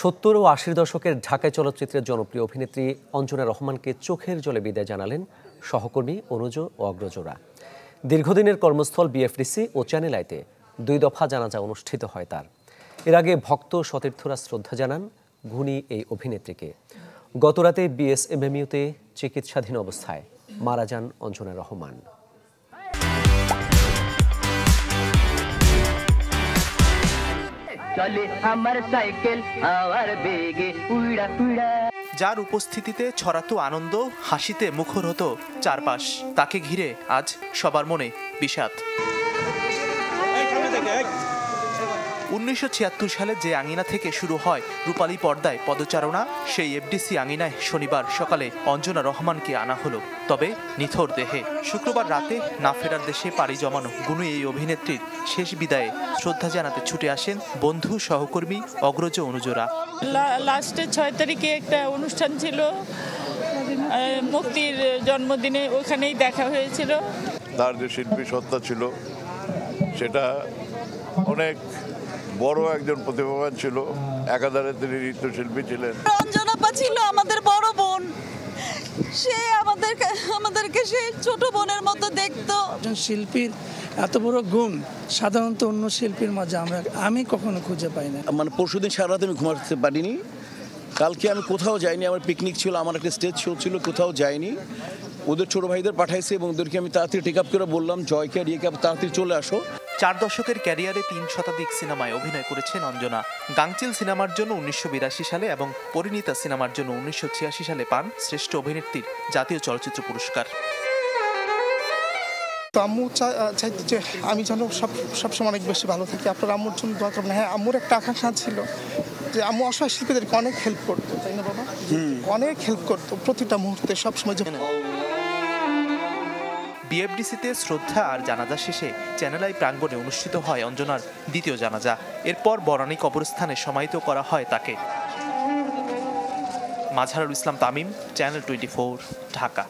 70 ও 80 দশকের ঢাকায় চলচ্চিত্রের জনপ্রিয় অভিনেত্রী অঞ্জনা রহমানকে চোখের জলে বিদায় জানালেন সহকর্মী অনুজ ও অগ্রজরা। দীর্ঘদিনের কর্মস্থল বিএফডিসি ও চ্যানেল আইতে 2 দফা জানাজা অনুষ্ঠিত হয় তার। এর আগে ভক্ত সতীর্থরা শ্রদ্ধা জানান গুণী এই অভিনেত্রীকে। গতরাতে বিএসএমএমইউতে চিকিৎসাধীন অবস্থায় মারা যান অঞ্জনা রহমান। যার উপস্থিতিতে ছড়াতো আনন্দ, হাসিতে মুখর হতো চারপাশ, তাকে ঘিরে আজ সবার মনে বিষাদ। 1976 সালে যে আঙিনা থেকে শুরু হয় রূপালী পর্দায় পদচারণা, সেই এফডিসি আঙিনায় শনিবার সকালে অঞ্জনা রহমানকে আনা হলো, তবে নিথর দেহে। শুক্রবার রাতে না ফেরার দেশে পাড়ি জমানো গুণী এই অভিনেত্রীর শেষ বিদায়ে শ্রদ্ধা জানাতে ছুটে আসেন বন্ধু, সহকর্মী, অগ্রজ, অনুজরা। লাস্টে 6 তারিখে একটা অনুষ্ঠান ছিল, মুক্তির জন্মদিনে, ওখানেই দেখা হয়েছিল। তার যে শিল্পী সত্তা ছিল সেটা অনেক বড় একজন প্রতিভাবান ছিল। একাধারে তিনি নৃত্যশিল্পী ছিলেন। অঞ্জনা ছিল আমাদের বড় বোন, সে আমাদেরকে সে ছোট বোনের মতো দেখতো। একজন শিল্পীর এত বড় গুণ সাধারণত অন্য শিল্পীর মাঝে আমি কখনো খুঁজে পাই না। মানে পরশুদিন সারা রাত আমি ঘুমাতে পারিনি। কালকে আমি কোথাও যাইনি, আমার পিকনিক ছিল, আমার একটা স্টেজ শো ছিল, কোথাও যাইনি। ওদের ছোট ভাইদের পাঠাইছে এবং ওদেরকে আমি তাড়াতাড়ি টেক আপ করে বললাম, জয়কে রিয়েকে তাড়াতাড়ি চলে আসো। 4 দশকের ক্যারিয়ারে 3 শতাধিক সিনেমায় অভিনয় করেছেন অঞ্জনা। গাংচিল সিনেমার জন্য 1982 সালে এবং পরিণীতা সিনেমার জন্য 1986 সালে পান শ্রেষ্ঠ অভিনেত্রীর জাতীয় চলচ্চিত্র পুরস্কার। তো আম্মু চাইতো যে আমি যেন সবসময় অনেক বেশি ভালো থাকি। আপনার আম্মুর জন্য দোয়া করবেন। হ্যাঁ, আম্মুর একটা আকাঙ্ক্ষা ছিল যে আম্মু অসহায় শিল্পীদেরকে অনেক হেল্প করতো, তাই না বাবা? অনেক হেল্প করতো প্রতিটা মুহূর্তে, সবসময়। বিএফডিসিতে শ্রদ্ধা আর জানাজা শেষে চ্যানেল আই প্রাঙ্গণে অনুষ্ঠিত হয় অঞ্জনার দ্বিতীয় জানাজা। এরপর বনানী কবরস্থানে সমাহিত করা হয় তাকে। মাজহারুল ইসলাম তামিম, চ্যানেল 24, ঢাকা।